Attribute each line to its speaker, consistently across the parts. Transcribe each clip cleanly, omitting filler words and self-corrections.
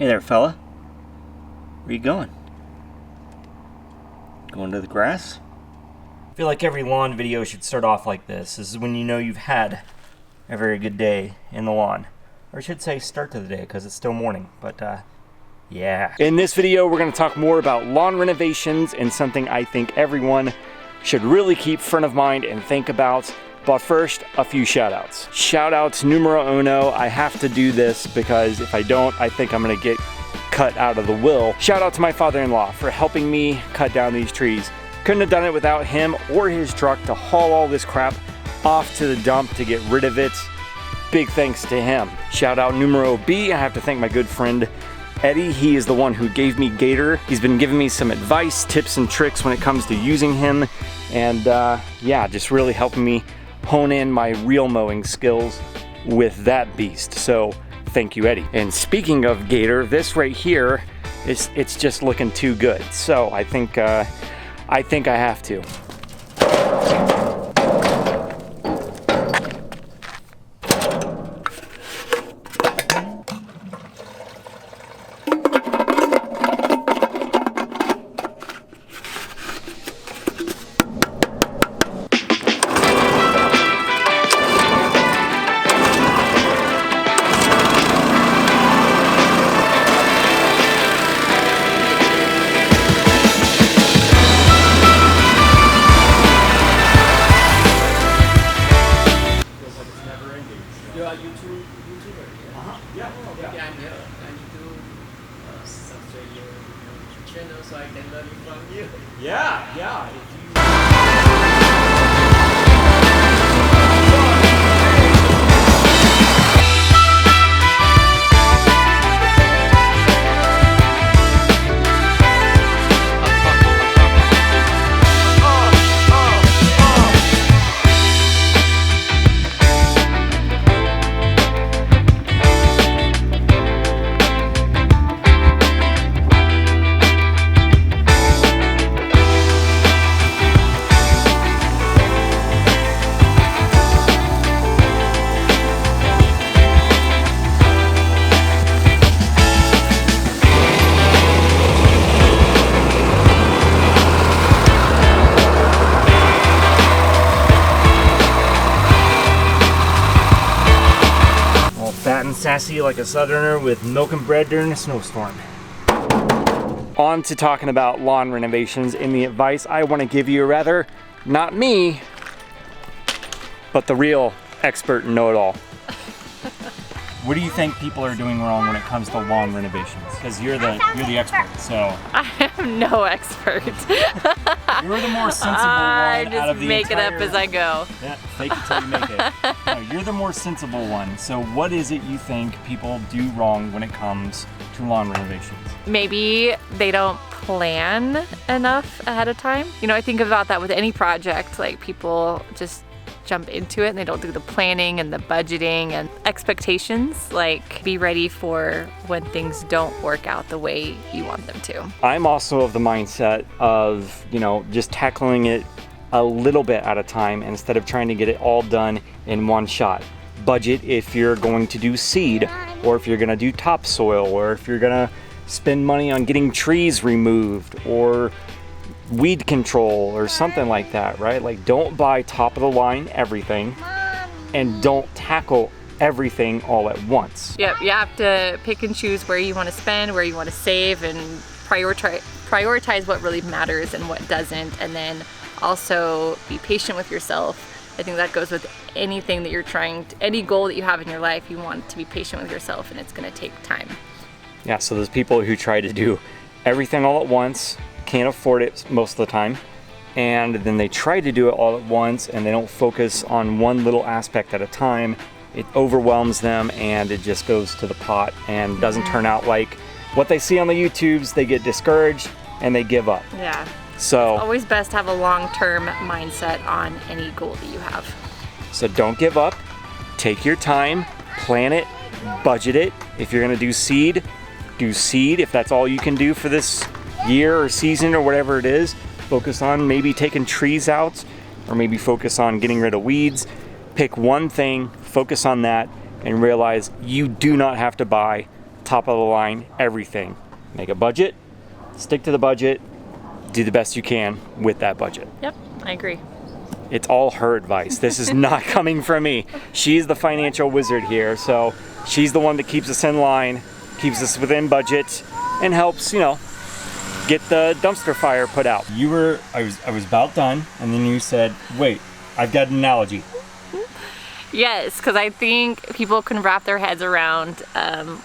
Speaker 1: Hey there, fella. Where you going? Going to the grass? I feel like every lawn video should start off like this. This is when you know you've had a very good day in the lawn. Or I should say start to the day, because it's still morning. But, yeah. In this video, we're going to talk more about lawn renovations and something I think everyone should really keep front of mind and think about. But first, a few shout outs. Shout outs numero uno. I have to do this because if I don't, I think I'm gonna get cut out of the will. Shout out to my father-in-law for helping me cut down these trees. Couldn't have done it without him or his truck to haul all this crap off to the dump to get rid of it. Big thanks to him. Shout out numero B. I have to thank my good friend Eddie. He is the one who gave me Gator. He's been giving me some advice, tips, and tricks when it comes to using him. And yeah, just really helping me hone in my real mowing skills with that beast. So thank you, Eddie. And speaking of Gator, this right here it's just looking too good. So I think I have to.
Speaker 2: So I can learn from you.
Speaker 1: Yeah. Fat and sassy like a southerner with milk and bread during a snowstorm. On to talking about lawn renovations and the advice I want to give you, rather not me, but the real expert and know-it-all. What do you think people are doing wrong when it comes to lawn renovations? Because you're the expert, so.
Speaker 3: I am no expert.
Speaker 1: You're the more sensible one out of the
Speaker 3: I just make it up as I go.
Speaker 1: Yeah, fake it till you make it. No, you're the more sensible one. So what is it you think people do wrong when it comes to lawn renovations?
Speaker 3: Maybe they don't plan enough ahead of time. You know, I think about that with any project. Like, people just jump into it and they don't do the planning and the budgeting and expectations. Like, be ready for when things don't work out the way you want them to.
Speaker 1: I'm also of the mindset of, you know, just tackling it a little bit at a time instead of trying to get it all done in one shot. Budget if you're going to do seed, or if you're going to do topsoil, or if you're going to spend money on getting trees removed or weed control or something like that, right? Like, don't buy top of the line everything and don't tackle everything all at once.
Speaker 3: Yep, you have to pick and choose where you want to spend, where you want to save, and prioritize what really matters and what doesn't, and then also be patient with yourself. I think that goes with anything that you're trying to, any goal that you have in your life. You want to be patient with yourself, and it's going to take time.
Speaker 1: Yeah, so those people who try to do everything all at once can't afford it most of the time, and then they try to do it all at once and they don't focus on one little aspect at a time. It overwhelms them and it just goes to the pot and doesn't turn out like what they see on the YouTubes. They get discouraged and they give up.
Speaker 3: Yeah.
Speaker 1: So
Speaker 3: it's always best to have a long-term mindset on any goal that you have.
Speaker 1: So don't give up. Take your time, plan it, budget it. If you're gonna do seed if that's all you can do for this year or season or whatever it is. Focus on maybe taking trees out, or maybe focus on getting rid of weeds. Pick one thing, focus on that, and realize you do not have to buy top of the line, everything. Make a budget, stick to the budget, do the best you can with that budget.
Speaker 3: Yep, I agree.
Speaker 1: It's all her advice. This is not coming from me. She's the financial wizard here, so she's the one that keeps us in line, keeps us within budget, and helps, you know, get the dumpster fire put out. I was about done, and then you said, wait, I've got an analogy.
Speaker 3: Yes, because I think people can wrap their heads around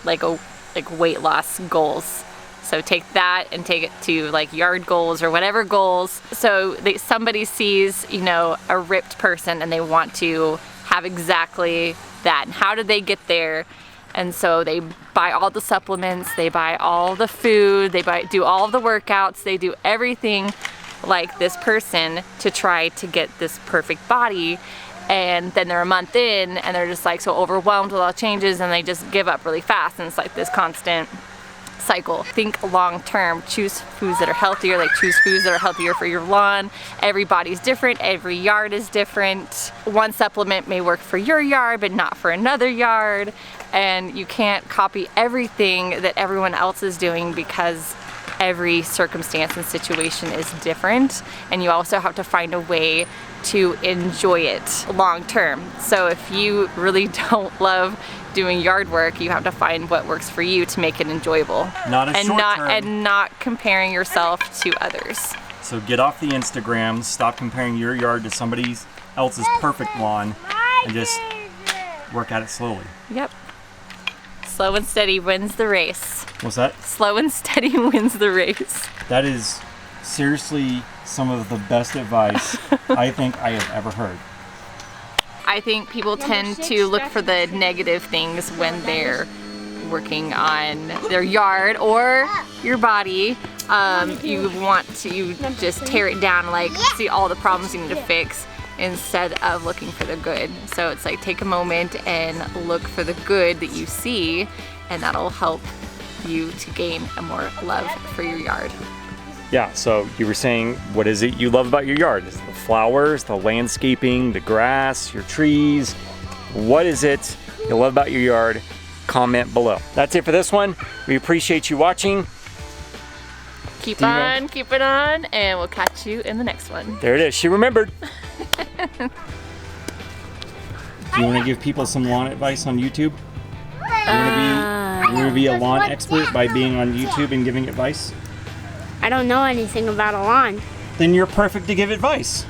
Speaker 3: like weight loss goals. So take that and take it to like yard goals or whatever goals. So somebody sees, you know, a ripped person and they want to have exactly that. And how did they get there? And so they buy all the supplements, they buy all the food, do all the workouts, they do everything like this person to try to get this perfect body. And then they're a month in and they're just like so overwhelmed with all the changes and they just give up really fast, and it's like this constant cycle. Think long term, choose foods that are healthier, like choose foods that are healthier for your lawn. Every body's different, every yard is different. One supplement may work for your yard but not for another yard, and you can't copy everything that everyone else is doing because every circumstance and situation is different, and you also have to find a way to enjoy it long term. So if you really don't love doing yard work, you have to find what works for you to make it enjoyable. And not comparing yourself to others.
Speaker 1: So get off the Instagram, stop comparing your yard to somebody else's perfect lawn, and just work at it slowly.
Speaker 3: Yep. Slow and steady wins the race.
Speaker 1: What's that?
Speaker 3: Slow and steady wins the race.
Speaker 1: That is seriously some of the best advice I think I have ever heard.
Speaker 3: I think people tend to look for the negative things when they're working on their yard or your body. You want to just tear it down, like see all the problems you need to fix instead of looking for the good. So it's like take a moment and look for the good that you see, and that'll help you to gain a more love for your yard.
Speaker 1: Yeah, so you were saying, what is it you love about your yard? Is it the flowers, the landscaping, the grass, your trees? What is it you love about your yard? Comment below. That's it for this one. We appreciate you watching.
Speaker 3: Keep it on, and we'll catch you in the next one.
Speaker 1: There it is. She remembered. Do you want to give people some lawn advice on YouTube? You want to be a lawn expert by being on YouTube and giving advice?
Speaker 2: I don't know anything about a lawn.
Speaker 1: Then you're perfect to give advice.